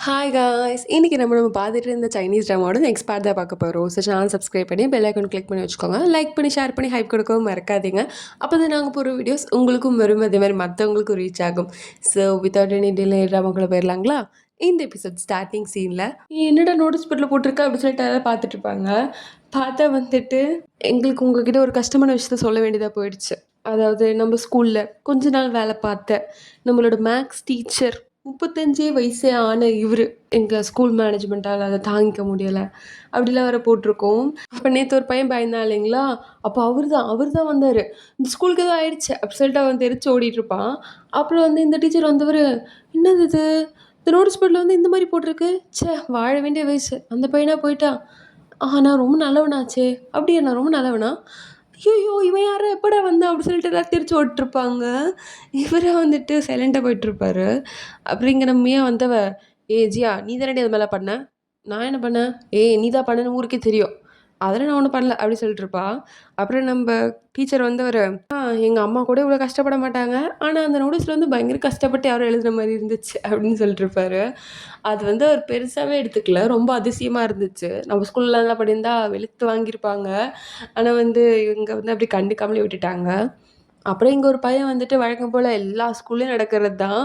Hi guys, இன்னைக்கு நம்ம பார்த்துட்டு இருந்த சைனீஸ் ட்ராமாவோட நெக்ஸ்ட் பார்ட் தான் பார்க்க போகிறோம். ஸோ சேனல் சப்ஸ்கிரைப் பண்ணி பெல் ஐக்கான் கிளிக் பண்ணி வச்சுக்கோங்க. லைக் பண்ணி ஷேர் பண்ணி ஹைப் கொடுக்கவும் மறக்காதீங்க. அப்போ தான் நாங்கள் போகிற வீடியோஸ் உங்களுக்கும் வரும், அதே மாதிரி மற்றவங்களுக்கும் ரீச் ஆகும். ஸோ வித்தவுட் எனி டிலே ட்ராமாக்குள்ளே போயிடலாங்களா? இந்த எபிசோட் ஸ்டார்டிங் சீனில் என்னடா நோட்டீஸ் போர்டில் போட்டிருக்கா அப்படின்னு சொல்லிட்டு யாராவது பார்த்துட்டு இருப்பாங்க. பார்த்தா வந்துட்டு எங்களுக்கு உங்ககிட்ட ஒரு கஷ்டமான விஷயத்த சொல்ல வேண்டியதாக போயிடுச்சு. அதாவது நம்ம ஸ்கூலில் கொஞ்ச நாள் வேலை பார்த்த நம்மளோட மேக்ஸ் டீச்சர் 35 வயசே ஆன இவர் எங்கள் ஸ்கூல் மேனேஜ்மெண்ட்டால் அதை தாங்கிக்க முடியலை அப்படிலாம் வேறு போட்டிருக்கோம். அப்போ நேற்று ஒரு பையன் பயந்தான் இல்லைங்களா, அப்போ அவர் தான் வந்தார். இந்த ஸ்கூலுக்கு எதுவும் ஆயிடுச்சு அப்படி சொல்லிட்டு அவன் தெரிச்சு ஓடிட்டுருப்பான். அப்புறம் வந்து இந்த டீச்சர் வந்தவர், என்னது இது, இந்த நோட்டீஸ் போர்டில் வந்து இந்த மாதிரி போட்டிருக்கு, ச்சே வாழ வேண்டிய வயசு அந்த பையனாக போயிட்டான். நான் ரொம்ப நல்லவனாச்சே, அப்படியா நான் ரொம்ப நல்லவனா, ஐயோ இவன் யாரை எப்படா வந்தான் அப்படி சொல்லிட்டு எல்லாம் திருச்சி ஓட்டிருப்பாங்க. இவரை வந்துட்டு சைலண்டாக போயிட்டுருப்பாரு. அப்புறம் இங்கே நம்மையா வந்தவ, ஜியா நீ தானே அது மேலே பண்ண, நான் என்ன பண்ணேன், நீ தான் பண்ணன்னு ஊருக்கே தெரியும், அதெல்லாம் நான் ஒன்றும் பண்ணல அப்படி சொல்லிட்டுருப்பா. அப்புறம் நம்ம டீச்சர் வந்தவர், எங்கள் அம்மா கூட இவ்வளோ கஷ்டப்பட மாட்டாங்க, ஆனால் அந்த நோட்டீஸில் வந்து பயங்கர கஷ்டப்பட்டு யாரும் எழுதுன மாதிரி இருந்துச்சு அப்படின்னு சொல்லிட்டுருப்பாரு. அது வந்து அவர் பெருசாகவே எடுத்துக்கல, ரொம்ப அதிசயமாக இருந்துச்சு. நம்ம ஸ்கூல்லலாம் படிந்தா வெளுத்து வாங்கியிருப்பாங்க. ஆனால் வந்து இவங்க வந்து அப்படி கண்டுக்காமலே விட்டுட்டாங்க. அப்புறம் இங்கே ஒரு பையன் வந்துட்டு வழக்கம் போல் எல்லா ஸ்கூல்லையும் நடக்கிறது தான்,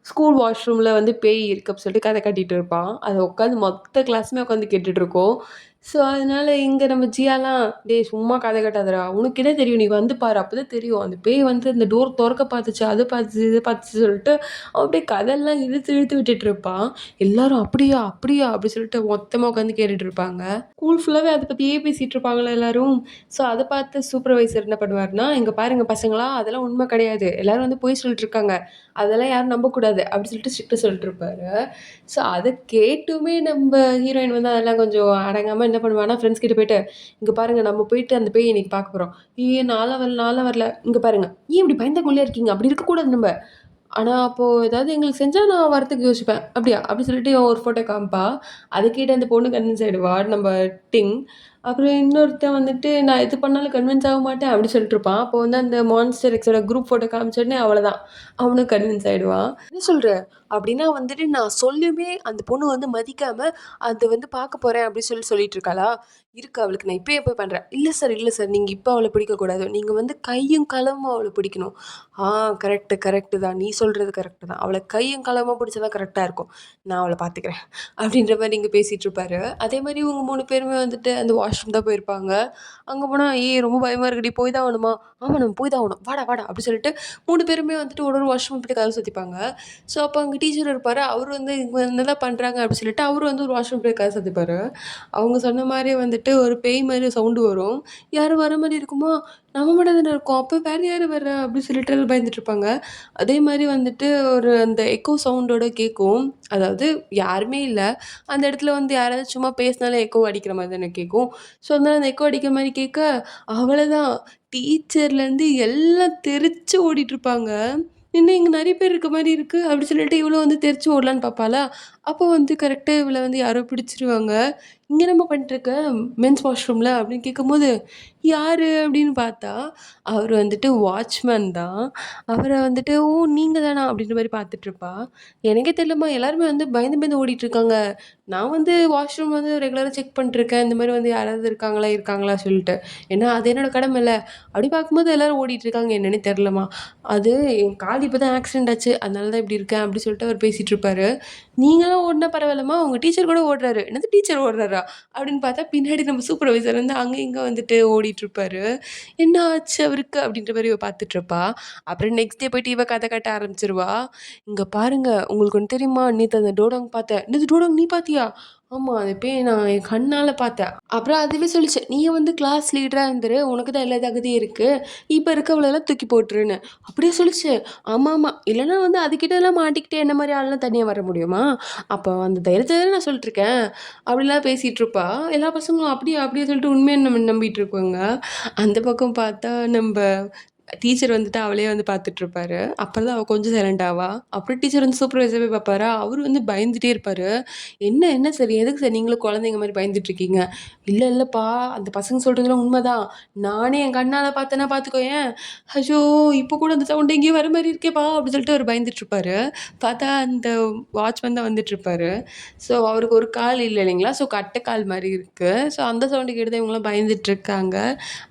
ஸ்கூல் வாஷ்ரூமில் வந்து பேய் இருக்கு அப்படி சொல்லிட்டு கதை கட்டிகிட்டு இருப்பான். அதை உட்காந்து மொத்த கிளாஸுமே உட்காந்து கேட்டுட்ருக்கோம். ஸோ அதனால் இங்கே நம்ம ஜியாலாம், டேய் சும்மா கதை கட்டாதடா, உனக்கு என்ன தெரியும், நீ வந்து பாரு அப்போ தான் தெரியும், அந்த பேய் வந்து அந்த டோர் திறக்க பார்த்துச்சு, அது பார்த்துச்சு இது பார்த்துச்சு சொல்லிட்டு அப்படியே கதையெல்லாம் இழுத்து இழுத்து விட்டுட்டு இருப்பான். எல்லாரும் அப்படியா அப்படியா அப்படி சொல்லிட்டு மொத்தமாக உட்காந்து கேட்டுட்டு இருப்பாங்க. ஸ்கூல் ஃபுல்லாகவே அதை பற்றியே பேசிகிட்டு இருப்பாங்களா எல்லாரும். ஸோ அதை பார்த்து சூப்பர்வைசர் என்ன பண்ணுவார்னா, இங்கே பாருங்க பசங்களா, அதெல்லாம் உண்மை கிடையாது, எல்லாரும் வந்து போய் சொல்லிட்டு இருக்காங்க, அதெல்லாம் யாரும் நம்பக்கூடாது அப்படி சொல்லிட்டு ஸ்ட்ரிக்டாக சொல்லிட்டு இருப்பாரு. ஸோ அதை கேட்டுமே நம்ம ஹீரோயின் வந்து அதெல்லாம் கொஞ்சம் அடங்காமல் என்ன பண்ணுவான்னா, ஃப்ரெண்ட்ஸ் கிட்ட போயிட்டு, இங்கே பாருங்க நம்ம போயிட்டு அந்த பேய் இன்னைக்கு பார்க்க போகிறோம், நான்லாம் வரல, இங்கே பாருங்க ஏன் இப்படி பயந்தக்குள்ளே இருக்கீங்க, அப்படி இருக்கக்கூடாது நம்ம, ஆனால் அப்போது ஏதாவது எங்களுக்கு செஞ்சால் நான் வரத்துக்கு யோசிப்பேன், அப்படியா அப்படி சொல்லிட்டு இவன் ஒரு ஃபோட்டோ காமிப்பா. அதை கேட்டு அந்த பொண்ணு கன்வின்ஸ் ஆகிடுவா நம்ம டிங். அப்புறம் இன்னொருத்தன் வந்துட்டு நான் எது பண்ணாலும் கன்வின்ஸ் ஆக மாட்டேன் அப்படி சொல்லிட்டு இருப்பான். அப்போ வந்து அந்த மான்ஸ்டர் எக்ஸோட குரூப் ஃபோட்டோ காமிச்ச உடனே அவ்வளோதான், அவனும் கன்வின்ஸ் ஆகிடுவான். என்ன சொல்கிற அப்படின்னா வந்துட்டு நான் சொல்லுமே அந்த பொண்ணு வந்து மதிக்காமல் அதை வந்து பார்க்க போகிறேன் அப்படின்னு சொல்லிட்டு இருக்காளா, இருக்கு அவளுக்கு நான் இப்போயே போய் பண்ணுறேன். இல்லை சார் நீங்கள் இப்போ அவளை பிடிக்கக்கூடாது, நீங்கள் வந்து கையும் களமும் அவளை பிடிக்கணும். கரெக்டு தான், நீ சொல்கிறது கரெக்டு தான், அவளை கையும் களமாக பிடிச்சா தான் கரெக்டாக இருக்கும், நான் அவளை பார்த்துக்கிறேன் அப்படின்ற மாதிரி இங்கே பேசிகிட்டு இருப்பாரு. அதே மாதிரி இவங்க 3 பேருமே வந்துட்டு அந்த வாஷ்ரூம் தான் போயிருப்பாங்க. அங்கே போனால் ரொம்ப பயமாக இருக்குடி, போய் தான் ஆகணுமா, ஆமாம் நம்ம போய் தான் ஆகணும், வாடா வாடா அப்படி சொல்லிட்டு 3 பேருமே வந்துட்டு ஒரு வாஷ்ரூம் போய்ட்டு கதவு சுற்றிப்பாங்க. ஸோ அப்போ அங்கே டீச்சர் இருப்பார், அவர் வந்து இவங்க என்னதான் பண்ணுறாங்க அப்படின்னு சொல்லிட்டு அவர் வந்து ஒரு வாஷ்ரூம் போய் கதவு சுற்றிப்பார். அவங்க சொன்ன மாதிரி வந்துட்டு ஒரு பேய் மாதிரி சவுண்டு வரும், யாரும் வர மாதிரி இருக்குமா, நம்ம மட்டும் தானே இருக்கோம், அப்போ வேறு யார் வர்றா அப்படின்னு சொல்லிட்டு பயந்துட்டுருப்பாங்க. அதே மாதிரி வந்துட்டு ஒரு அந்த எக்கோ சவுண்டோட கேட்கும், அதாவது யாருமே இல்லை அந்த இடத்துல, வந்து யாராவது சும்மா பேசினாலே எக்கோ அடிக்கிற மாதிரி தானே கேட்கும். ஸோ அதனால் அந்த எக்கோ அடிக்கிற மாதிரி கேட்க அவ்வளோதான், டீச்சர்லேருந்து எல்லாம் தெரிச்சு ஓடிட்டுருப்பாங்க. இன்னும் இங்கே நிறைய பேர் இருக்க மாதிரி இருக்குது அப்படி சொல்லிட்டு இவ்வளோ வந்து தெரிச்சு ஓடலான்னு பார்ப்பாளா, அப்போ வந்து கரெக்டாக இவளை வந்து யாரோ பிடிச்சிருவாங்க. இங்கே நம்ம பண்ணிட்டுருக்க மென்ஸ் வாஷ்ரூமில் அப்படின்னு கேட்கும்போது, யார் அப்படின்னு பார்த்தா அவர் வந்துட்டு வாட்ச்மேன் தான். அவரை வந்துட்டு, ஓ நீங்கள் தானா அப்படின்ற மாதிரி பார்த்துட்ருப்பா. எனக்கே தெரியலம்மா, எல்லாருமே வந்து பயந்து பயந்து ஓடிட்டுருக்காங்க, நான் வந்து வாஷ்ரூம் வந்து ரெகுலராக செக் பண்ணிட்டுருக்கேன், இந்த மாதிரி வந்து யாராவது இருக்காங்களா சொல்லிட்டு, ஏன்னா அது என்னோடய கடமை இல்லை. அப்படி பார்க்கும்போது எல்லோரும் ஓடிட்டுருக்காங்க, என்னன்னே தெரிலம்மா, அது என் கால் இப்போ தான் ஆக்சிடென்ட் ஆச்சு அதனால தான் இப்படி இருக்கேன் அப்படி சொல்லிட்டு அவர் பேசிகிட்டு இருப்பாரு. நீங்களும் ஓடினா பரவாயில்லம்மா, உங்கள் டீச்சர் கூட ஓடுறாரு, என்னது டீச்சர் ஓடுறாரா அப்படின்னு பார்த்தா பின்னாடி நம்ம சூப்பர்வைசர் வந்து அங்கே இங்கே வந்துட்டு ஓடிட்டுருப்பாரு. என்ன ஆச்சு அவருக்கு அப்படின்ற மாதிரி இவ பார்த்துட்ருப்பா. அப்புறம் நெக்ஸ்ட் டே போயிட்டு இவ கதை கட்ட ஆரம்பிச்சிருவா. இங்கே பாருங்க உங்களுக்கு ஒன்று தெரியுமா, நேற்று அந்த டோடாங் பார்த்தேன், என்னது டோடாங் நீ பார்த்தியா, ஆமாம் அதை போய் நான் என் கண்ணால் பார்த்தேன். அப்புறம் அதுவே சொல்லிச்சு, நீ வந்து கிளாஸ் லீடராக இருந்துரு, உனக்கு தான் எல்லா தகுதியும் இருக்குது, இப்போ இருக்கவளெல்லாம் தூக்கி போட்டுருன்னு அப்படியே சொல்லிச்சு. ஆமாம் இல்லைன்னா வந்து அதுக்கிட்டலாம் மாட்டிக்கிட்டு என்ன மாதிரி ஆள்லாம் தனியாக வர முடியுமா, அப்போ அந்த தைரியத்தை தானே நான் சொல்லிட்டுருக்கேன் அப்படிலாம் பேசிகிட்டு இருப்பா. எல்லா பசங்களும் அப்படியே அப்படியே சொல்லிட்டு உண்மையை நம்ம நம்பிட்டு இருக்கோங்க. அந்த பக்கம் பார்த்தா நம்ம டீச்சர் வந்துட்டு அவளே வந்து பார்த்துட்ருப்பாரு. அப்புறம் தான் அவ கொஞ்சம் சைலண்ட் ஆவா. அப்புறம் டீச்சர் வந்து சூப்பர்வைசர் போய் பார்ப்பாரா, அவரு வந்து பயந்துட்டே இருப்பாரு. "என்ன என்ன சார்? எதுக்கு சார் நீங்களும் குழந்தைங்க மாரி பயந்துட்டுருக்கீங்க?" "இல்ல இல்லப்பா, அந்த பசங்க சொல்றதெல்லாம் உண்மதான். நானே என் கண்ணால பார்த்தேன்னா பார்த்துக்கோயேன். ஐயோ! இப்போ கூட அந்த சவுண்ட் எங்கேயோ வர மாரி இருக்கேப்பா" அப்படி சொல்லிட்டு அவரு பயந்துட்டுருப்பாரு. பார்த்தா அந்த வாட்ச்மேன் தான் வந்துட்டுருப்பாரு. ஸோ அவருக்கு ஒரு கால் இல்ல இல்லைங்களா? ஸோ கட்டை கால் மாரி இருக்கு. ஸோ அந்த சவுண்டு கேட்டு தான் இவங்கலாம் பயந்துட்டுருக்காங்க.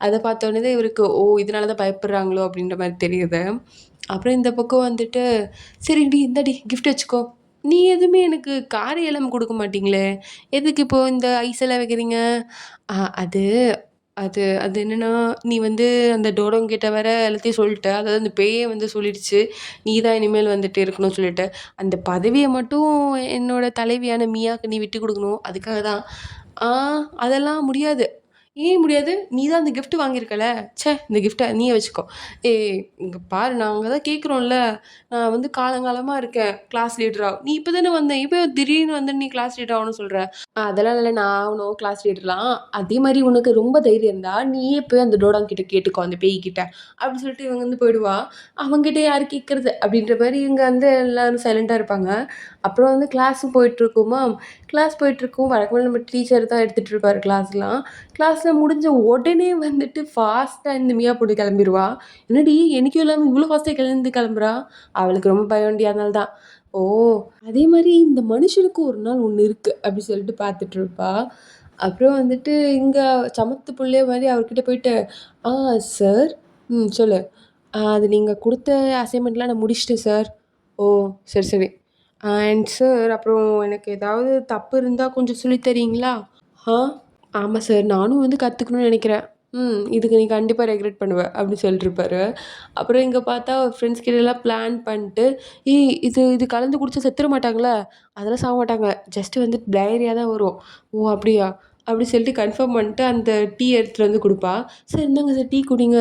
அத பார்த்தோனே தான் இவருக்கு, ஓ! இதனால தான் பயப்படுறாங்களோ! அப்படின்ற மாரி தெரியுது. அப்புறம் இந்த பக்கம் வந்துட்டு, "சரிடி இந்தாடி கிஃப்ட் வச்சுக்கோ." "நீ எதுவுமே எனக்கு காரம் எல்லாம் குடுக்க மாட்டீங்களே! எதுக்கு இப்போ இந்த ஐஸ் எல்லாம் வைக்கிறீங்க?" "அ அது அது அது என்னன்னா, நீ வந்து அந்த டோடோங் கிட்ட வேற எல்லாத்தையும் சொல்ட்ட. அதாவது அந்த பேயே வந்து சொல்லிடுச்சு. நீ தான் இனிமேல் வந்துட்டு இருக்கணும்னு சொல்லிட்டு. அந்த பதவிய மட்டும் என்னோட தலைவியான மியாக்கு நீ விட்டுக் குடுக்கணும். அதுக்காக தான்." "ஆ அதெல்லாம் முடியாது." "ஏன் முடியாது? நீ தான் அந்த கிஃப்ட் வாங்கியிருக்கல. ச்சே! இந்த கிஃப்ட்ட நீயே வச்சுக்கோ." "ஏய் இங்க பாரு நாங்க தான் கேட்குறோம்ல. நான் வந்து காலங்காலமா இருக்கேன் கிளாஸ் லீடரா. நீ இப்ப தானே வந்த. இப்ப திடீர்னு வந்து நீ கிளாஸ் லீடர் ஆகணும்னு சொல்ற." அதெல்லாம் இல்ல. நான் ஆவணும் கிளாஸ் லீடர்லாம். அதே மாரி உனக்கு ரொம்ப தைரியம் இருந்தா, நீயே போய் அந்த டோடான் கிட்ட கேட்டுக்கோ, அந்த பேய் கிட்ட. அப்டி சொல்லிட்டு இவங்க வந்து போயிடுவா. அவங்கிட்ட யாரு கேட்கறது? அப்டின்ற மாரி இவங்க வந்து எல்லாரும் சைலன்ட்டா இருப்பாங்க. அப்புறம் வந்து கிளாஸும் போயிட்டுருக்குமா, கிளாஸ் போயிட்டுருக்கும். வழக்கமா நம்ம டீச்சர் தான் எடுத்துட்டு இருப்பாரு கிளாஸ்லாம். கிளாஸ்லாம் முடிஞ்ச உடனே வந்துட்டு ஃபாஸ்ட்டா இந்த மியா பொண்ணு கெளம்பிருவா. "என்னடி என்னைக்கும் இல்லாம இவ்ளோ ஃபாஸ்ட்டா கெளம்புறா?" அவளுக்கு ரொம்ப பயம்டி அதனால தான். "ஓ! அதே மாரி இந்த மனுஷனுக்கு ஒரு நாள் ஒண்ணு இருக்கு." அப்படி சொல்லிட்டு பார்த்துட்டுருப்பா. அப்புறம் வந்துட்டு இங்க சமத்து புள்ளைய மாரி அவர்கிட்ட போயிட்டு, "ஆ சார், சொல்லு. அது நீங்க குடுத்த அசைன்மெண்ட்லாம் நான் முடிச்சுட்டேன் சார்." "ஓ! சரி, சரி. அண்ட் சார் அப்புறம் எனக்கு ஏதாவது தப்பு இருந்தா கொஞ்சம் சொல்லி தரீங்களா?" "ஆ, ஆமா சார். நானும் வந்து கத்துக்கணும்னு நெனைக்கிறேன்." இதுக்கு நீ கண்டிப்பா ரெக்ரெட் பண்ணுவ." அப்படி சொல்லிட்டுருப்பாரு. அப்புறம் இங்க பார்த்தா ஃப்ரெண்ட்ஸ் கிட்டலாம் பிளான் பண்ணிட்டு, "ஏய் இது இது கலந்து குடிச்சா செத்துற மாட்டாங்களா?" "அதெல்லாம் சாக மாட்டாங்க. ஜஸ்ட் வந்து டயரியா தான் வரும்." "ஓ! அப்படியா?" அப்படி சொல்லிட்டு கன்ஃபார்ம் பண்ணிட்டு அந்த டீ எடுத்துட்டு வந்து குடுப்பா. "சார் இந்தாங்க சார் டீ குடிங்க."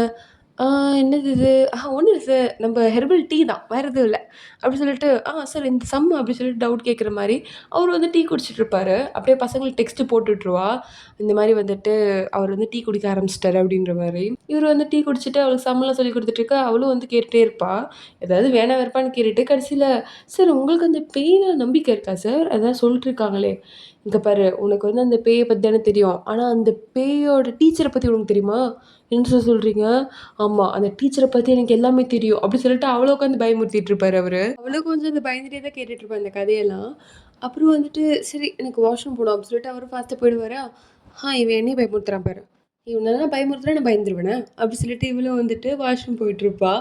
"ஆ என்னது இது?" ஒண்ணும் இல்ல சார். நம்ப ஹெர்பல் டீ தான். வேற எதுவும் இல்ல." அப்படி சொல்லிட்டு, சார் இந்த சம்" அப்படி சொல்லிட்டு டவுட் கேட்குற மாரி, அவரு வந்து டீ குடிச்சிட்டு இருப்பாரு. அப்படியே பசங்களுக்கு டெக்ஸ்ட் போட்டு விட்டுருவா. இந்த மாரி வந்துட்டு அவர் வந்து டீ குடிக்க ஆரம்பிச்சுட்டாரு அப்படின்ற மாரி. இவரு வந்து டீ குடிச்சுட்டு அவளுக்கு சம்லாம் சொல்லிக் குடுத்துட்டு இருக்க, அவளும் வந்து கேட்டுட்டே இருப்பா. ஏதாவது வேணா வெறுப்பான்னு கேட்டுட்டு கடைசியில, "சார் உங்களுக்கு அந்த பேய்ல நம்பிக்கை இருக்கா சார்? அதான் சொல்லிட்டு இருக்காங்களே." "இங்க பாரு உனக்கு வந்து அந்த பேய பத்தி தானே தெரியும். ஆனா அந்த பேயோட டீச்சர பத்தி உனக்கு தெரியுமா?" "என்ன சார் சொல்றீங்க?" "ஆமா. அந்த டீச்சர பத்தி எனக்கு எல்லாமே தெரியும்." அப்படி சொல்லிட்டு அவள உட்காந்து பயமுறுத்திட்டு இருப்பாரு அவரு. அவளும் கொஞ்சம் இந்த பயந்துட்டே தான் கேட்டுட்டு இருப்பா இந்த கதையெல்லாம். அப்புறம் வந்துட்டு, "சரி எனக்கு வாஷ்ரூம் போணும்." அப்படி சொல்லிட்டு அவரும் ஃபாஸ்ட்டா போயிடுவாரா, இவன் என்னையும் பயமுறுத்துறான் பாரு. இவனெல்லாம் பயமுறுத்துனா நான் பயந்துருவேனா? அப்படி சொல்லிட்டு இவளும் வந்துட்டு வாஷ்ரூம் போயிட்டுருப்பா.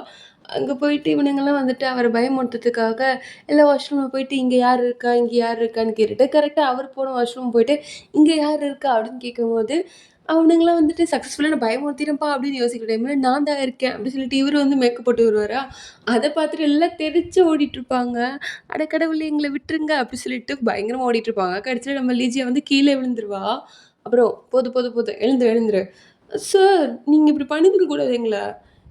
அங்க போயிட்டு இவனுங்கலாம் வந்துட்டு அவர பயமுறுத்துறதுக்காக எல்லா வாஷ்ரூம்ல போயிட்டு, "இங்க யார் இருக்கா? இங்க யார் இருக்கான்னு?" கேட்டுட்டு கரெக்ட்டா அவர் போன வாஷ்ரூம் போயிட்டு, "இங்க யார் இருக்கா?" அப்படின்னு கேட்கும்போது, அவனுங்கலாம் வந்துட்டு சக்சஸ்ஃபுல்லா நான் பயமுறுத்திட்டேன்ப்பா அப்படின்னு யோசிக்கிற டைம்ல, "நான் தான் இருக்கேன்." அப்படி சொல்லிட்டு இவரு வந்து மேக்கப் போட்டு வருவாரா, அத பார்த்துட்டு எல்லாம் தெறிச்சு ஓடிட்டுருப்பாங்க. "அட கடவுளே! எங்கள விட்டுருங்க." அப்படி சொல்லிட்டு பயங்கரமா ஓடிட்டுருப்பாங்க. கடைசியில நம்ம லிஜியா வந்து கீழே விழுந்துருவா. அப்புறம் "போதும், போதும், போதும். எழுந்துரு, எழுந்துரு." "சார் நீங்க இப்படி பண்ணியிருக்க கூடாது எங்கள."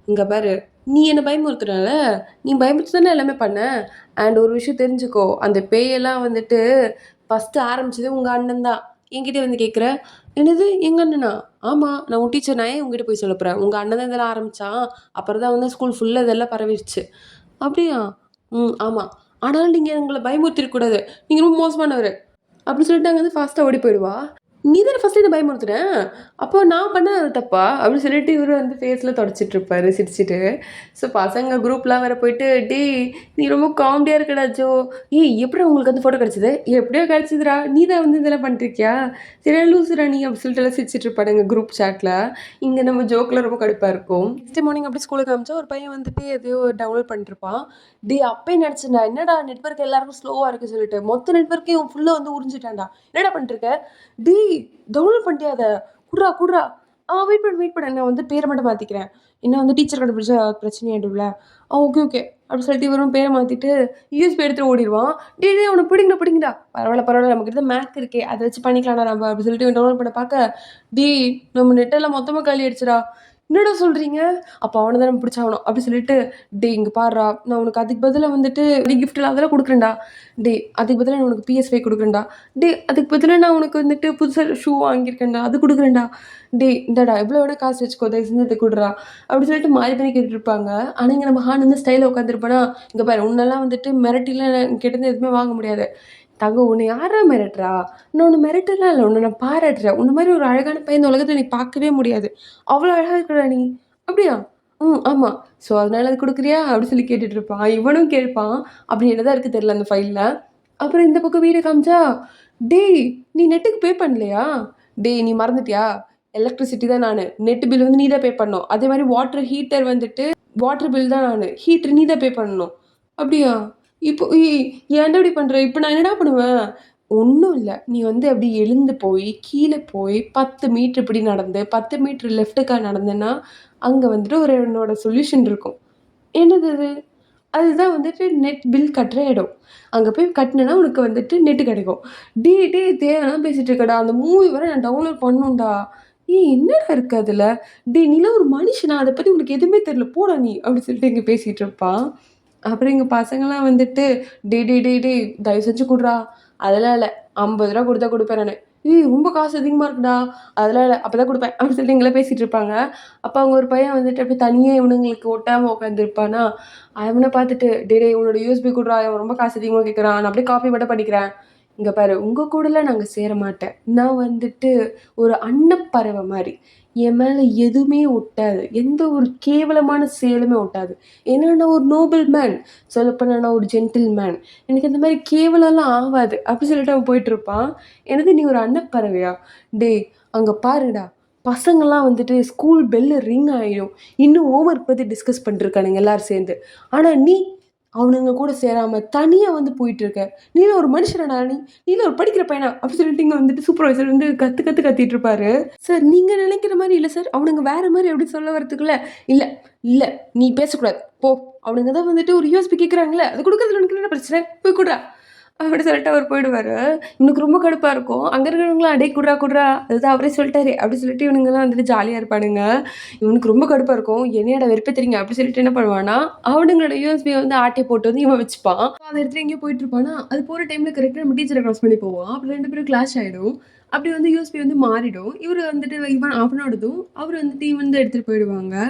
"இங்க பாரு, நீ என்ன பயமுறுத்துனல்ல, நீ பயமுறுத்தி தானே எல்லாமே பண்ண. அண்ட் ஒரு விஷயம் தெரிஞ்சுக்கோ, அந்த பேயெல்லாம் வந்துட்டு ஃபர்ஸ்ட்டு ஆரம்பிச்சது உங்க அண்ணன் தான். என்கிட்ட வந்து கேட்குற." "என்னது எங்க அண்ணனா?" "ஆமா, நான் உன் டீச்சர். நான் ஏன் உன்கிட்ட போய் சொல்லப் போறேன்? உங்க அண்ணன் தான் இதெல்லாம் ஆரம்பிச்சான். அப்புறம் தான் வந்து ஸ்கூல் ஃபுல்லா இதெல்லாம் பரவிருச்சு." "அப்படியா?" ஆமா. ஆனாலும் நீங்க எங்கள பயமுறுத்திருக்க கூடாது. நீங்க ரொம்ப மோசமானவரு." அப்படி சொல்லிட்டு அங்கருந்து ஃபாஸ்ட்டா ஓடி போயிடுவா. "நீ தானே ஃபர்ஸ்ட்டு என்ன பயமுறுத்துன? அப்போ நான் பண்ணது அது தப்பா?" அப்படி சொல்லிட்டு இவரு வந்து ஃபேஸ்ல தொடச்சிட்டு இருப்பாரு சிரிச்சுட்டு. ஸோ பசங்க குரூப்லாம் வேற போயிட்டு, "டேய் நீ ரொம்ப காமெடியா இருக்கடா ஜோ." "ஏய் எப்புட்றா உங்களுக்கு அந்த ஃபோட்டோ கிடைச்சது?" "எப்படியோ கிடைச்சதுடா. நீ தான் வந்து இதெல்லாம் பண்ணிட்டுருக்கியா? சரியான லூசுடா நீ." அப்படி சொல்லிட்டு எல்லாம் சிரிச்சுட்டு இருப்பானுங்க குரூப் சாட்ல. இங்க நம்ம ஜோக்ல ரொம்ப கடுப்பா இருக்கும். நெக்ஸ்ட் மார்னிங் அப்படியே ஸ்கூலுக்கு அனுப்பிச்சா ஒரு பையன் வந்துட்டு எதையோ டவுன்லோட் பண்ணிட்டுருப்பான். டேய் அப்பயே நெனச்சேன்டா, என்னடா நெட்வொர்க் எல்லாருக்கும் ஸ்லோவா இருக்கு சொல்லிட்டு. மொத்த நெட்வொர்க்கையும் ஃபுல்லா வந்து உறிஞ்சிட்டான்டா. என்னடா பண்ணிட்டுருக்க? டேய் டவுன்லோட் பண்ணிட்டியா அத? குட்றா, குட்றா. வெயிட் பண்ணு, வெயிட் பண்ணு. நான் வந்து பேர மட்டும் மாத்திக்கிறேன். ஏன்னா வந்து டீச்சர் கண்டுபிடிச்சா பிரச்சனை ஆயிடும்ல. Okay, okay. அப்படி சொல்லிட்டு இவரும் பேர மாத்திட்டு யூஎஸ்பி எடுத்துட்டு ஓடிருவான். டேய், டேய் அவன பிடிங்கடா, பிடிங்கடா. பரவால்ல, பரவால்ல. நம்மகிட்ட தான் மேக் இருக்கே. அத வச்சு பண்ணிக்கலாம்டா நம்ப. அப்படி சொல்லிட்டு இவன் டவுன்லோட் பண்ண பாக்க, டேய் நம்ம நெட் எல்லாம் மொத்தமா காலி ஆயிடுச்சுடா. என்னடா சொல்கிறீங்க? அப்போ அவனை தானே பிடிச்சாகணும் அப்படி சொல்லிட்டு, டேய் இங்கே பாருடா, நான் உனக்கு அதுக்கு பதிலாக வந்துட்டு கிஃப்ட்டில் அதெல்லாம் கொடுக்குறேன்டா. டேய் அதுக்கு பதிலாக நான் உனக்கு PS5 கொடுக்குறேன்டா. டேய் அதுக்கு பதிலாக நான் உனக்கு வந்துட்டு புதுசாக ஷூ வாங்கியிருக்கேன்டா, அது கொடுக்குறேன்டா. டேய் இந்தாடா எவ்வளோ வேணா காசு வச்சுக்கோ, தயவு செஞ்சு இதை கொடுறா அப்படி சொல்லிட்டு மாறி பண்ணி கேட்டுருப்பாங்க. ஆனால் இங்கே நம்ம ஹான் வந்து ஸ்டைலில் உட்காந்துருப்போனா, இங்கே பாரு உன்னெல்லாம் வந்துட்டு மிரட்டிலாம் கிட்டேருந்து எதுவுமே வாங்க முடியாது. தங்கம் உன்னை யாரா மிரட்டுறா? நான் உன்னை மிரட்டலாம் இல்லை, உன்னை நான் பாராட்டுறேன். உன்ன மாதிரி ஒரு அழகான பையன் இந்த உலகத்தில் நீ பார்க்கவே முடியாது. அவ்வளோ அழகா இருக்கிறடா நீ. அப்படியா? ம் ஆமாம். ஸோ அதனால அது கொடுக்குறியா அப்படி சொல்லி கேட்டுட்டு இருப்பான். இவனும் கேட்பான். அப்படி என்னதான் இருக்குது தெரியல அந்த ஃபைலில். அப்புறம் இந்த பக்கம் வீடியோ காமிச்சா, டேய் நீ நெட்டுக்கு பே பண்ணலையா? டேய் நீ மறந்துட்டியா? எலக்ட்ரிசிட்டி தான் நான், நெட் பில் வந்து நீ தான் பே பண்ணணும். அதே மாதிரி வாட்டர் ஹீட்டர் வந்துட்டு வாட்டர் பில் தான் நான், ஹீட்டர் நீ தான் பே பண்ணணும். அப்படியா? இப்போ ஏன்டா இப்படி பண்ணுற? இப்போ நான் என்னடா பண்ணுவேன்? ஒன்றும் இல்லை, நீ வந்து அப்படி எழுந்து போய் கீழே போய் 10 மீட்ரு இப்படி நடந்து 10 மீட்ரு லெஃப்ட்டுக்காக நடந்தேன்னா அங்கே வந்துட்டு ஒரு என்னோட சொல்யூஷன் இருக்கும். என்னது அது? அதுதான் வந்துட்டு நெட் பில் கட்டுற இடம். அங்கே போய் கட்டினேன்னா உனக்கு வந்துட்டு நெட்டு கிடைக்கும். தேவைலாம் பேசிகிட்டு இருக்கடா, அந்த மூவி வர நான் டவுன்லோட் பண்ணணும்டா. என்னடா இருக்கு அதில்? நீலாம் ஒரு மனுஷனா? அதை பற்றி உனக்கு எதுவுமே தெரியல போடா நீ அப்படி சொல்லிட்டு இங்கே பேசிகிட்டு இருப்பான். அப்புறம் எங்கள் பசங்களாம் வந்துட்டு தயவு செஞ்சு கொடுறா. அதெல்லாம் இல்லை, 50 ரூபா கொடுத்தா கொடுப்பேன் நான். ரொம்ப காசு அதிகமாக இருக்குடா. அதெல்லாம் இல்லை, அப்போ தான் கொடுப்பேன் அப்படின்னு சொல்லிட்டு எங்களை பேசிகிட்டு இருப்பாங்க. அப்போ அவங்க ஒரு பையன் வந்துட்டு அப்படி தனியாக இவனுங்களுக்கு ஒட்டாமல் உட்காந்துருப்பானா, அவனை பார்த்துட்டு உன்னோட யூஎஸ்பி கொடுறா, அவன் ரொம்ப காசு அதிகமாக கேட்குறான், நான் அப்படியே காப்பி மட்டும் பண்ணிக்கிறேன். இங்கே பாரு உங்கள் கூடலாம் நாங்கள் சேர மாட்டேன். நான் வந்துட்டு ஒரு அன்னப்பறவை மாதிரி. என் மேலே எதுவுமே ஒட்டாது, எந்த ஒரு கேவலமான செயலுமே ஒட்டாது. ஏன்னா நான் ஒரு நோபல் மேன், சொல்லப்போனால் நான் ஒரு ஜென்டில் மேன். எனக்கு இந்த மாதிரி கேவலம்லாம் ஆகாது அப்படி சொல்லிட்டு அவன் போயிட்டுருப்பான். எனது நீ ஒரு அன்னப்பறவையா? டேய் அங்கே பாருடா, பசங்கள்லாம் வந்துட்டு ஸ்கூல் பெல்லு ரிங் ஆகிடும், இன்னும் ஹோம்ஒர்க் பற்றி டிஸ்கஸ் பண்ணிருக்கானுங்க எல்லோரும் சேர்ந்து. ஆனால் நீ அவனுங்க கூட சேராமல் தனியாக வந்து போயிட்டுருக்க. நீலாம் ஒரு மனுஷனாடா? நீலாம் ஒரு படிக்கிற பையனா அப்படி சொல்லிட்டு இங்கே வந்துட்டு சூப்பர்வைசர் வந்து கத்திட்டு இருப்பாரு. சார் நீங்கள் நினைக்கிற மாதிரி இல்லை சார், அவனுங்க வேறு மாதிரி எப்படி சொல்ல வரத்துக்குள்ள, இல்லை இல்லை நீ பேசக்கூடாது போ, அவனுங்க தான் வந்துட்டு ஒரு யூஎஸ்பி கேட்குறாங்களே, அது கொடுக்குறதுல உனக்கு என்ன பிரச்சனை, போய் கொடுறா அப்படி சொல்லிட்டு அவர் போயிடுவார். இவனுக்கு ரொம்ப கடுப்பாக இருக்கும். அங்கே இருக்கிறவங்களாம் அடே குட்றா அதுதான் அவரே சொல்லிட்டாரு அப்படி சொல்லிட்டு இவனுங்கெல்லாம் வந்துட்டு ஜாலியாக இருப்பானுங்க. இவனுக்கு ரொம்ப கடுப்பாக இருக்கும். என்னையோட வெறுப்பேத்துறீங்க அப்படி சொல்லிட்டு என்ன பண்ணுவான்னா, அவனுங்களோட யூஎஸ்பியை வந்து ஆட்டை போட்டு வந்து இவன் வச்சுப்பான். அதை எடுத்துட்டு எங்கேயோ போயிட்டு இருப்பானா, அது போகிற டைமில் கரெக்டாக நம்ம டீச்சரை க்ராஸ் பண்ணி போவான். அப்புறம் 2 பேரும் கிளாஷ் ஆகிடும். அப்படி வந்து யூஎஸ்பி வந்து மாறிடும். இவர் வந்துட்டு இவன் ஆஃப் பண்ணோடதும் அவர் வந்துட்டு இவன் வந்து எடுத்துகிட்டு போயிடுவாங்க.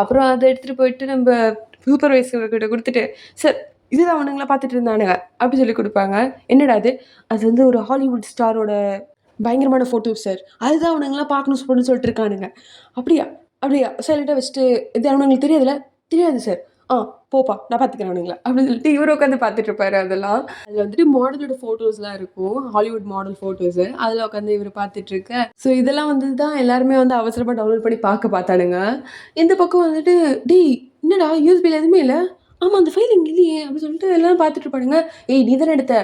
அப்புறம் அதை எடுத்துகிட்டு போயிட்டு நம்ம சூப்பர்வைசர்கிட்ட கொடுத்துட்டு, சார் இதுதான் அவனுங்கள பார்த்துட்டு இருந்தானுங்க அப்படி சொல்லி கொடுப்பாங்க. என்னடா அது? அது வந்து ஒரு ஹாலிவுட் ஸ்டாரோட பயங்கரமான ஃபோட்டோஸ் சார், அதுதான் அவனுங்களாம் பார்க்கணும்னு சொல்லிட்டு இருக்கானுங்க. அப்படியா அப்படியா சைலண்டாக வச்சுட்டு, இது அவனுங்களுக்கு தெரியாதுல்ல? தெரியாது சார். போப்பா நான் பார்த்துக்கிறேன் அவனுங்களா அப்படின்னு சொல்லிட்டு இவர் உட்காந்து பார்த்துட்டு இருப்பாரு. அதெல்லாம் அதில் வந்துட்டு மாடலோட ஃபோட்டோஸ்லாம் இருக்கும், ஹாலிவுட் மாடல் ஃபோட்டோஸு. அதில் உட்காந்து இவர் பார்த்துட்டு இருக்க. ஸோ இதெல்லாம் வந்து தான் எல்லாருமே வந்து அவசரமாக டவுன்லோட் பண்ணி பார்த்தானுங்க. இந்த பக்கம் வந்துட்டு என்னடா யூஎஸ்பியில் எதுவுமே இல்லை, ஆமாம் அந்த ஃபைல் இங்கே இல்லையே அப்படின்னு சொல்லிட்டு எல்லோரும் பார்த்துட்டு இருப்பானுங்க. நீ தானே எடுத்த,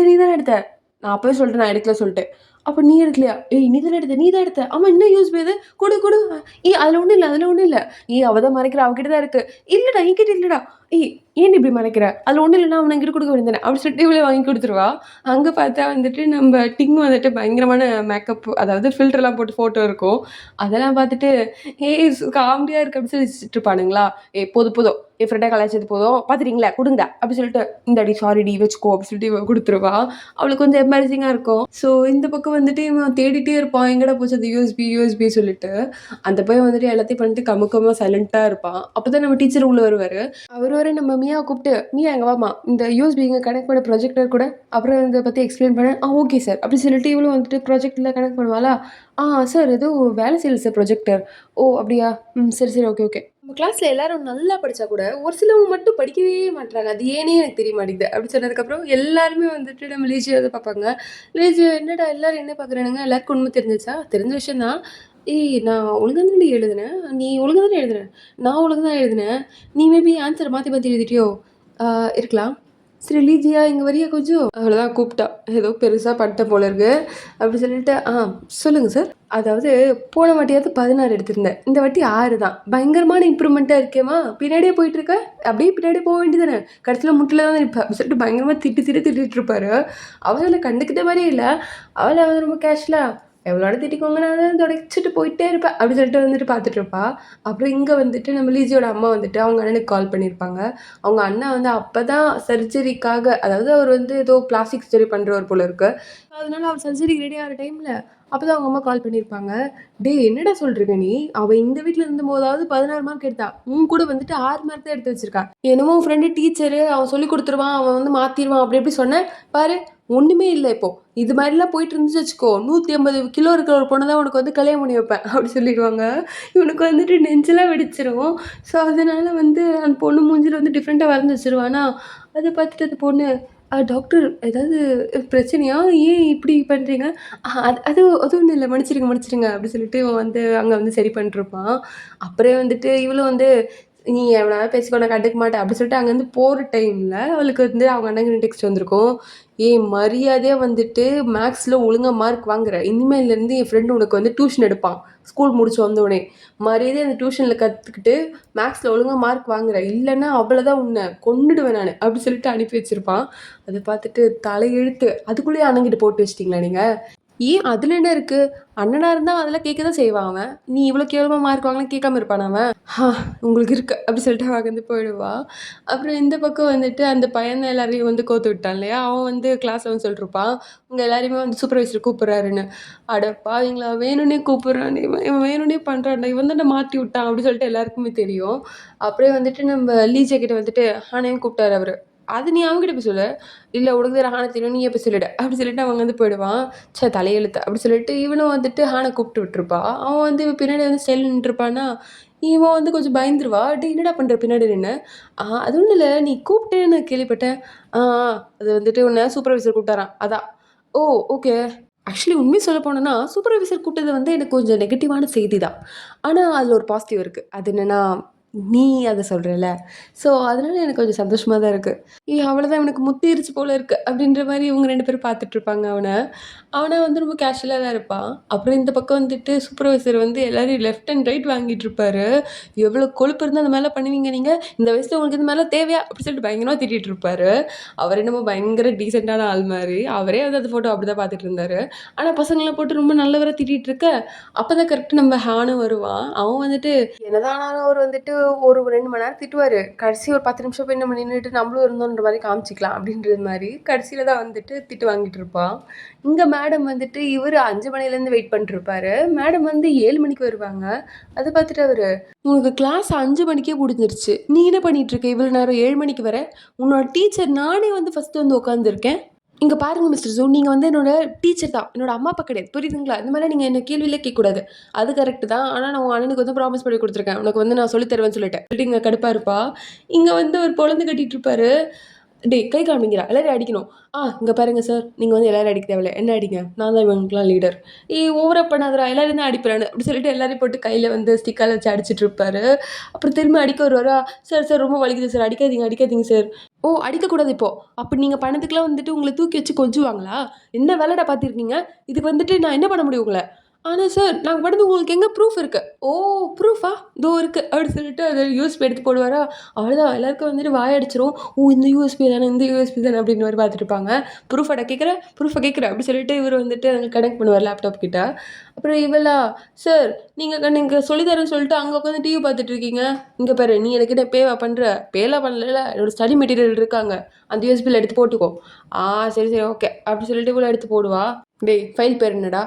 நீ தானே எடுத்த, நான் அப்போவே சொல்லிட்டேன் நான் எடுக்கல சொல்லிட்டு. அப்போ நீ எடுக்கலையா? நீ தானே எடுத்த. ஆமாம் இன்னும் யூஎஸ்பி எது கொடு அதில் ஒன்றும் இல்லை. அவள் தான் மறைக்கிற, அவகிட்ட தான் இருக்குது. இல்லைடா என்கிட்ட இல்லைடா. ஏன் இப்படி மறைக்கிற? அதில் ஒன்றும் இல்லைன்னா அவனை எங்கிட்ட கொடுக்க வேண்டியதானே அப்படி சொல்லிட்டு இவ்வளோ வாங்கி கொடுத்துருவா. அங்கே பார்த்தா வந்துட்டு நம்ம டிங் வந்துட்டு பயங்கரமான மேக்கப், அதாவது ஃபில்டர்லாம் போட்டு ஃபோட்டோ இருக்கும். அதெல்லாம் பார்த்துட்டு காமெடியாக இருக்குது அப்படி சொல்லி வச்சுட்டு இருப்பானுங்களா. போதும் என் ஃப்ரெண்டாக கலாய்ச்சது போதும், பார்த்துட்டீங்களா கொடுங்க அப்படி சொல்லிட்டு, இந்தாடி சாரிடி வச்சுக்கோ அப்படி சொல்லிட்டு இவன் கொடுத்துருவா. அவளுக்கு கொஞ்சம் எம்பாரசிங்காக இருக்கும். ஸோ இந்த பக்கம் வந்துட்டு இவன் தேடிட்டே இருப்பான், எங்கடா போச்சு அது யூஎஸ்பி சொல்லிட்டு. அந்த பையன் வந்துட்டு எல்லாத்தையும் பண்ணிட்டு கமுக்கமாக சைலண்ட்டாக இருப்பான். அப்போ தான் நம்ம டீச்சர் உள்ளே வருவார். அவர் வர நம்ம மியாவை கூப்பிட்டு, மியா எங்கே வாமா, இந்த யூஎஸ்பி இங்கே கனெக்ட் பண்ண ப்ரொஜெக்டர் கூட அப்புறம் இதை பற்றி எக்ஸ்பிளைன் பண்ண. ஓகே சார் அப்படி சொல்லிட்டு இவளும் வந்துட்டு ப்ரொஜெக்டில் கனெக்ட் பண்ணுவாளா. சார் ஏதோ வேலை செய்யல சார் ப்ரொஜெக்டர். அப்படியா, சரி ஓகே. நம்ம கிளாஸில் எல்லாரும் நல்லா படித்தா கூட ஒரு சிலவங்க மட்டும் படிக்கவே மாட்டாங்க, அது ஏனே எனக்கு தெரிய மாட்டேங்குது அப்படி சொன்னதுக்கப்புறம் எல்லாருமே வந்துட்டு நம்ம லேஜியாக வந்து பார்ப்பாங்க. என்னடா எல்லாரும் என்ன பார்க்குறானுங்க, எல்லாருக்கும் உண்மை தெரிஞ்ச விஷயம் தான். நான் ஒழுங்காக தானே எழுதினேன், நீ ஒழுங்காக தானே எழுதினேன், நான் ஒழுங்காக தான் எழுதினேன், நீ மேபி ஆன்சரை மாற்றி எழுதிட்டியோ இருக்கலாம். சரி லீஜியா இங்கே வரியா கொஞ்சம், அவ்வளோதான் கூப்பிட்டா. ஏதோ பெருசாக பண்ணிட்ட போல இருக்கு அப்படி சொல்லிட்டு, சொல்லுங்கள் சார். அதாவது போன வாட்டியாவது 16 எடுத்திருந்தேன், இந்த வாட்டி 6 தான். பயங்கரமான இம்ப்ரூவ்மெண்ட்டாக இருக்கேம்மா, பின்னாடியே போயிட்டுருக்க, அப்படியே பின்னாடியே போக வேண்டியதானே, கடைசியில் முட்டில் தான் நிற்பேன் அப்படி சொல்லிட்டு பயங்கரமாக திட்டிட்டு இருப்பாரு. அவளை கண்டுக்கிட்ட மாதிரியே இல்லை. அவளை வந்து ரொம்ப கேஷுவலாக, எவ்வளோட திட்டிக்கோங்க நான் அதை தொடச்சிட்டு போயிட்டே இருப்பேன் அப்படி சொல்லிட்டு வந்துட்டு பார்த்துட்டு இருப்பா. அப்புறம் இங்கே வந்துட்டு நம்ம லீஜியோட அம்மா வந்துட்டு அவங்க அண்ணனுக்கு கால் பண்ணியிருப்பாங்க. அவங்க அண்ணன் வந்து அப்போ தான் சர்ஜரிக்காக, அதாவது அவர் வந்து ஏதோ பிளாஸ்டிக் சர்ஜரி பண்ணுறவர் போல இருக்கு. அதனால அவர் சர்ஜரிக்கு ரெடி ஆகிற டைமில் அப்போ தான் அவங்க அம்மா கால் பண்ணியிருப்பாங்க. டேய் என்னடா சொல்கிறீங்க நீ? அவள் இந்த வீட்டில் இருந்தபோதாவது 16 மார்க் எடுத்தா, உன் கூட வந்துட்டு 6 மார்க் தான் எடுத்து வச்சிருக்கா. என்னமோ உன் ஃப்ரெண்டு டீச்சரு அவன் சொல்லி கொடுத்துருவான், அவன் வந்து மாற்றிடுவான் அப்படி எப்படி சொன்னேன் பாரு. ஒன்றுமே இல்லை இப்போ. இது மாதிரிலாம் போயிட்டு இருந்துச்சு வச்சுக்கோ, 150 கிலோ இருக்கிற ஒரு பொண்ணை தான் உனக்கு வந்து கல்யாணம் பண்ணி வைப்பேன் அப்படி சொல்லிடுவாங்க. இவனுக்கு வந்துட்டு நெஞ்செல்லாம் வெடிச்சிரும். ஸோ அதனால வந்து அந்த பொண்ணு மூஞ்சில் வந்து டிஃப்ரெண்ட்டாக வரைஞ்சி வச்சிருவானா. அதை பார்த்துட்டு அந்த பொண்ணு, டாக்டர் ஏதாவது பிரச்சனையா? ஏன் இப்படி பண்ணுறீங்க? அது அது அது ஒன்றும் இல்லை, மன்னிச்சிடுங்க மன்னிச்சிடுங்க அப்படி சொல்லிட்டு இவன் வந்து அங்கே வந்து சரி பண்ணிட்டுருப்பான். அப்புறம் வந்துட்டு இவளும் வந்து நீ எவ்வளோ பேசிக்கோ நான் கண்டுக்க மாட்டேன் அப்படி சொல்லிட்டு அங்கேருந்து போகிற டைமில் அவளுக்கு வந்து அவங்க அண்ணன் டெக்ஸ்ட் வந்திருக்கும். ஏன் மரியாதையாக வந்துட்டு மேக்ஸில் ஒழுங்காக மார்க் வாங்குற, இனிமேலேருந்து என் ஃப்ரெண்டு உனக்கு வந்து டியூஷன் எடுப்பான் ஸ்கூல் முடிச்சு வந்தோடனே, மரியாதையாக அந்த டியூஷனில் கற்றுக்கிட்டு மேக்ஸில் ஒழுங்காக மார்க் வாங்குற, இல்லைன்னா அவ்வளோதான் உன்னை கொன்னுடுவேன் நான் அப்படி சொல்லிட்டு அனுப்பி வச்சுருப்பான். அதை பார்த்துட்டு தலையெழுத்து, அதுக்குள்ளேயே அண்ணங்கிட்ட போட்டு வச்சிட்டிங்களா நீங்கள்? ஏன் அதில் என்ன இருக்குது? அண்ணனா இருந்தால் அதெல்லாம் கேட்க தான் செய்வான் அவன். நீ இவ்வளோ கேவலமாக மார்க் வாங்கலாம் கேட்காம இருப்பானா அவன்? உங்களுக்கு இருக்கு அப்படி சொல்லிட்டு அவன் வந்து போயிடுவா. அப்புறம் இந்த பக்கம் வந்துட்டு அந்த பையன் தான் எல்லாரையும் வந்து கோத்து விட்டான் இல்லையா, அவன் வந்து கிளாஸில் வந்து சொல்லிட்டுருப்பான், உங்கள் எல்லாரையுமே வந்து சூப்பர்வைசர் கூப்பிட்றாருன்னு. அட பாவீங்களா, வேணும்னே கூப்பிட்றான், இவன் வேணும்னே பண்ணுறான்டா, இவன் தான் மாட்டி விட்டான் அப்படி சொல்லிட்டு எல்லாருக்குமே தெரியும். அப்படியே வந்துட்டு நம்ம லீஜா கிட்ட வந்துட்டு ஆனையும் கூப்பிட்டாரு அவர். அது நீ அவங்ககிட்ட போய் சொல்லு. இல்லை உனக்கு தான் ஹானை தெரியும், நீயே போய் சொல்லிடு அப்படி சொல்லிட்டு அவங்க வந்து போயிடுவான். சே தலையெழுத்து அப்படி சொல்லிட்டு இவனும் வந்துட்டு ஹானை கூப்பிட்டு விட்டுருப்பா. அவன் வந்து இவன் பின்னாடி வந்து ஸ்டைல் நின்றுருப்பானா, இவன் வந்து கொஞ்சம் பயந்துருவா. டே என்னடா பண்ணுற பின்னாடி நின்று? அது ஒன்றும் இல்லை, நீ கூப்பிட்டேன்னு கேள்விப்பட்டேன். ஆ அது வந்துட்டு உன்னை சூப்பர்வைசர் கூப்பிட்டாரான் அதான். ஓ ஓகே. ஆக்சுவலி உண்மையை சொல்ல போனோன்னா சூப்பர்வைசர் கூப்பிட்டது வந்து எனக்கு கொஞ்சம் நெகட்டிவான செய்தி தான். ஆனால் அதில் ஒரு பாசிட்டிவ் இருக்குது. அது என்னென்னா நீ அதை சொல்கிறல்ல, ஸோ அதனால எனக்கு கொஞ்சம் சந்தோஷமாக தான் இருக்குது. அவ்வளோதான் இவனுக்கு முத்திருச்சு போல இருக்குது அப்படின்ற மாதிரி இவங்க 2 பேரும் பார்த்துட்ருப்பாங்க அவனை. அவனை வந்து ரொம்ப கேஷுவலாக தான் இருப்பான். அப்புறம் இந்த பக்கம் வந்துட்டு சூப்பர்வைசர் வந்து எல்லோரையும் லெஃப்ட் அண்ட் ரைட் வாங்கிட்டு இருப்பாரு. எவ்வளோ கொழுப்பு இருந்தால் அந்த மாதிரிலாம் பண்ணுவீங்க நீங்கள்? இந்த வயசில் உங்களுக்கு இந்த மாதிரிலாம் தேவையா அப்படி சொல்லிட்டு பயங்கரமாக திட்டிகிட்டு இருப்பாரு. அவர் என்னமோ பயங்கர டீசெண்டான ஆள் மாதிரி, அவரே வந்து அந்த ஃபோட்டோ அப்படி தான் பார்த்துட்டு இருந்தார். ஆனால் பசங்களாம் போட்டு ரொம்ப நல்லவராக திட்டிகிட்டு இருக்க, அப்போ தான் கரெக்டாக நம்ம ஹானும் வருவான். அவன் வந்துட்டு என்னதான் ஆனாலும் அவர் வந்துட்டு ஒரு 2 மணி நேரம் திட்டுவார். கடைசி ஒரு 10 நிமிஷம் போய் நம்ம நின்றுட்டு நம்மளும் இருந்தோன்ற மாதிரி காமிச்சிக்கலாம் அப்படின்றது மாதிரி கடைசியில் தான் வந்துட்டு திட்டு வாங்கிட்டு இருப்பான். இங்கே மேடம் வந்துட்டு இவர் 5 மணிலேருந்து வெயிட் பண்ணிட்டுருப்பாரு. மேடம் வந்து 7 மணிக்கு வருவாங்க. அதை பார்த்துட்டு அவர், உனக்கு கிளாஸ் 5 மணிக்கே முடிஞ்சிருச்சு, நீ என்ன பண்ணிகிட்ருக்க இவ்வளோ நேரம் 7 மணிக்கு வர? உன்னோட டீச்சர் நானே வந்து ஃபஸ்ட்டு வந்து உட்காந்துருக்கேன். இங்கே பாருங்கள் மிஸ்டர் ஜூ, நீங்கள் வந்து என்னோட டீச்சர் தான், என்னோட அம்மா அப்பா கிடையாது, புரியுதுங்களா? இந்த மாதிரிலாம் நீங்கள் என்ன கேள்வியிலே கேட்கக்கூடாது. அது கரெக்டு தான். ஆனால் நான் உன் அண்ணனுக்கு வந்து ப்ராமிஸ் பண்ணி கொடுத்துருக்கேன், உனக்கு வந்து நான் சொல்லித் தருவேன்னு சொல்லிட்டு இங்கே கடுப்பாக இருப்பா. இங்கே வந்து ஒரு பொழந்து கட்டிகிட்டு இருப்பாரு. டேய் கை காமிங்கிறா, எல்லோரும் அடிக்கணும். இங்கே பாருங்கள் சார், நீங்கள் வந்து எல்லோரும் அடிக்க தேவையில்ல, என்ன அடிங்க, நான் தான் இவங்களுக்குலாம் லீடர். ஓவராக பண்ணாதரா, எல்லோரும் தான் அடிப்பேன் அப்படி சொல்லிட்டு எல்லாரையும் போட்டு கையில் வந்து ஸ்டிக்கால் வச்சு அடிச்சிட்டு இருப்பாரு. அப்புறம் திரும்ப அடிக்க வருவாரா, சார் சார் ரொம்ப வலிக்குது சார், அடிக்காதீங்க அடிக்காதீங்க சார். ஓ அடிக்கக்கூடாது இப்போது, அப்படி நீங்கள் பண்ணதுக்கெலாம் வந்துட்டு உங்களை தூக்கி வச்சு கொஞ்சுவாங்களா? என்ன வேலைடா பார்த்துருக்கீங்க? இதுக்கு வந்துட்டு நான் என்ன பண்ண முடியும் உங்களை? ஆனால் சார் நாங்கள் பண்ணது உங்களுக்கு எங்கே ப்ரூஃப் இருக்குது? ஓ ப்ரூஃபா, இதோ இருக்குது அப்படி சொல்லிட்டு அதை யூஎஸ்பி எடுத்து போடுவாரா. அவ்வளோதான், எல்லாருக்கும் வந்துட்டு வாயடிச்சிரும். ஓ இந்த யூஎஸ்பி தானே, இந்த யூஎஸ்பி தானே அப்படின்னு மாதிரி பார்த்துட்டு இருப்பாங்க. ப்ரூஃபடா கேட்குறேன், ப்ரூஃபை கேட்குறேன் அப்படி சொல்லிட்டு இவர் வந்துட்டு அங்கே கனெக்ட் பண்ணுவார் லேப்டாப் கிட்ட. அப்புறம் இவளா, சார் நீங்கள் சொல்லித்தரேன்னு சொல்லிட்டு அங்கே உட்காந்து டிவி பார்த்துட்டு இருக்கீங்க. இங்கே பாரு, நீ எனக்கு என்ன பேவா பண்ணுற? பேலாம் பண்ணல, என்னோட ஸ்டடி மெட்டீரியல் இருக்காங்க, அந்த யூஎஸ்பியில் எடுத்து போட்டுக்கோ. சரி சரி ஓகே அப்படி சொல்லிட்டு இவ்வளோ எடுத்து போடுவா. டேய் ஃபைல் பேர் என்னடா?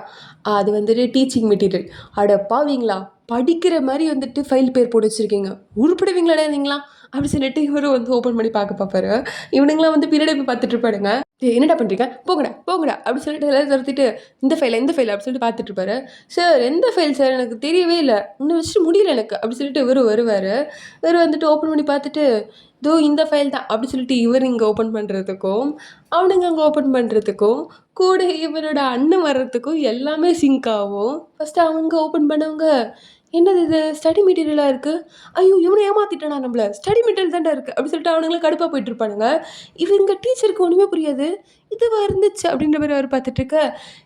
அது வந்துட்டு டீச்சிங் மெட்டீரியல். அட பாவீங்களா, படிக்கிற மாதிரி வந்துட்டு ஃபைல் பேர் போட்டு வச்சுருக்கீங்க, உருப்பிடுவீங்களாடா நீங்களா அப்படி சொல்லிட்டு இவரும் வந்து ஓப்பன் பண்ணி பார்க்க பார்ப்பாரு. இவனுங்களாம் வந்து பின்னாடி போய் பார்த்துட்டு இருப்பாடுங்க. என்னடா பண்ணுறீங்க, போங்கடா போங்கடா அப்படி சொல்லிட்டு எல்லாரும் துரத்திட்டு இந்த ஃபைல் அப்படி சொல்லிட்டு பார்த்துட்டு இருப்பாரு. சார் எந்த ஃபைல் சார், எனக்கு தெரியவே இல்லை, இன்னும் வச்சுட்டு முடியல எனக்கு அப்படி சொல்லிட்டு இவர் வருவார். இவர் வந்துட்டு ஓப்பன் பண்ணி பார்த்துட்டு இதோ இந்த ஃபைல் தான் அப்படி சொல்லிட்டு இவர் இங்கே ஓப்பன் பண்ணுறதுக்கும் அவனுங்க அங்கே ஓப்பன் பண்ணுறதுக்கும் கூட இவரோட அண்ணன் வர்றதுக்கும் எல்லாமே சிங்க் ஆகும். ஃபஸ்ட்டு அவங்க ஓப்பன் பண்ணவங்க, என்னது இது ஸ்டடி மெட்டீரியலாக இருக்குது, ஐயோ இவனை ஏமாற்றிட்டானா நம்மள, ஸ்டடி மெட்டீரியல் தான்டா இருக்குது அப்படி சொல்லிட்டு அவனுங்களும் கடுப்பாக போயிட்டுருப்பானுங்க. இவங்க டீச்சருக்கு ஒன்றுமே புரியாது, இதுவா இருந்துச்சு அப்படின்ற மாரி அவர் பார்த்துட்டுருக்க,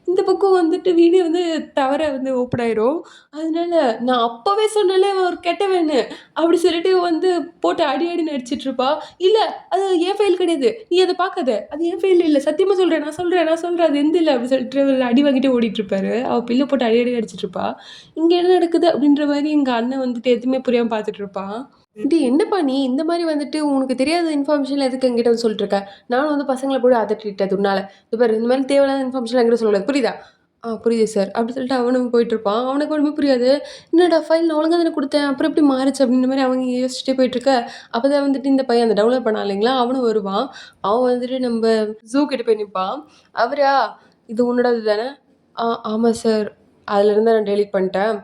இந்த பக்கம் வந்துட்டு வீடியோ வந்து தவறா வந்து ஓப்பன் ஆயிரும். அதனால நான் அப்பவே சொன்னேன்ல இவன் ஒரு கெட்டவன்னு. அப்படி சொல்லிட்டு வந்து போட்டு அடி அடின்னு அடிச்சிட்டுருப்பா. "இல்ல அது என் ஃபைல் கிடையாது. நீ அத பார்க்காத. அது என் ஃபைல் இல்ல. சத்தியமா சொல்றேன். நான் சொல்றேன். அது என்து இல்ல." அப்படி சொல்லிட்டு அவரு அடி வாங்கிட்டே ஓடிட்டுருப்பாரு. அவ பில்ல போட்டு அடி அடி அடிச்சிட்டுருப்பா. இங்க என்ன நடக்குது அப்படின்ற மாரி எங்க அண்ணன் வந்துட்டு எதுவுமே புரியாம பார்த்துட்டு இருப்பான். "டேய் என்னப்பா நீ இந்த மாரி வந்துட்டு உனக்கு தெரியாத இன்ஃபர்மேஷன்லாம் எதுக்கு என்கிட்ட வந்து சொல்லிட்டுருக்க? நானும் வந்து பசங்கள போட்டு அதட்டிட்டேன் உன்னால. இதோ பாரு இந்த மாரி தேவையில்லாத இன்ஃபர்மேஷன்லாம் என்கிட்ட சொல்லக்கூடாது. புரியுதா?" புரியுது சார்." அப்படி சொல்லிட்டு அவனும் போயிட்டுருப்பான். அவனுக்கு ஒண்ணுமே புரியாது. "என்னடா ஃபைல் நான் ஒழுங்கா தானே குடுத்தேன். அப்புறம் எப்படி மாறுச்சு?" அப்படின்ற மாரி அவங்க யோசிச்சுட்டே போயிட்டுருக்க, அப்பதான் வந்துட்டு இந்த பையன் அந்த டவுன்லோட் பண்ணான் இல்லைங்களா? அவனும் வருவான். அவன் வந்துட்டு நம்ப ஸூ கிட்ட போய் நிப்பான். "அவரா? இது உன்னோடது தானே?" ஆமா சார். அதுலருந்து நான் டெலீட் பண்ணிட்டேன்.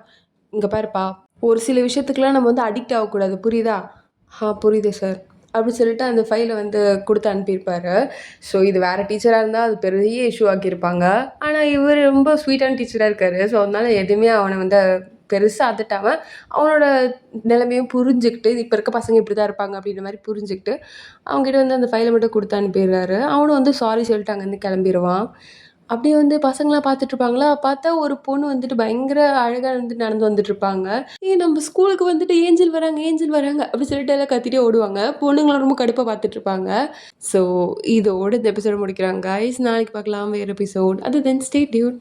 இங்க பாருப்பா, ஒரு சில விஷயத்துக்குலாம் நம்ம வந்து அடிக்ட் ஆகக்கூடாது. புரியுதா? புரியுது சார். அப்படி சொல்லிட்டு அந்த ஃபைல வந்து குடுத்து அனுப்பியிருப்பாரு. ஸோ இது வேற டீச்சரா இருந்தா அது பெரிய இஷ்யூ ஆக்கியிருப்பாங்க. ஆனா இவரு ரொம்ப ஸ்வீட்டான டீச்சரா இருக்காரு. ஸோ அதனால எதுவுமே அவன வந்து பெருசா அதட்டாம, அவனோட நிலைமையும் புரிஞ்சுகிட்டு, இப்ப இருக்க பசங்க இப்படிதான் இருப்பாங்க அப்படின்ற மாரி புரிஞ்சுகிட்டு, அவன்கிட்ட வந்து அந்த ஃபைல மட்டும் குடுத்து அனுப்பிடுறாரு. அவனும் வந்து சாரி சொல்லிட்டு அங்கேருந்து கிளம்பிருவான். அப்படியே வந்து பசங்கலாம் பார்த்துட்டுருப்பாங்களா, பார்த்தா ஒரு பொண்ணு வந்துட்டு பயங்கர அழகா வந்து நடந்து வந்துட்டுருப்பாங்க. நம்ம ஸ்கூலுக்கு வந்துட்டு ஏஞ்சல் வராங்க, ஏஞ்சல் வராங்க அப்படி சொல்லிட்டு எல்லாம் கத்திட்டே ஓடுவாங்க. பொண்ணுங்கலாம் ரொம்ப கடுப்பா பார்த்துட்டுருப்பாங்க. ஸோ இதோட இந்த எபிசோட முடிக்கிறாங்க காய்ஸ். நாளைக்கு பார்க்கலாம் வேற எபிசோட். அது தென் ஸ்டே டியூன்.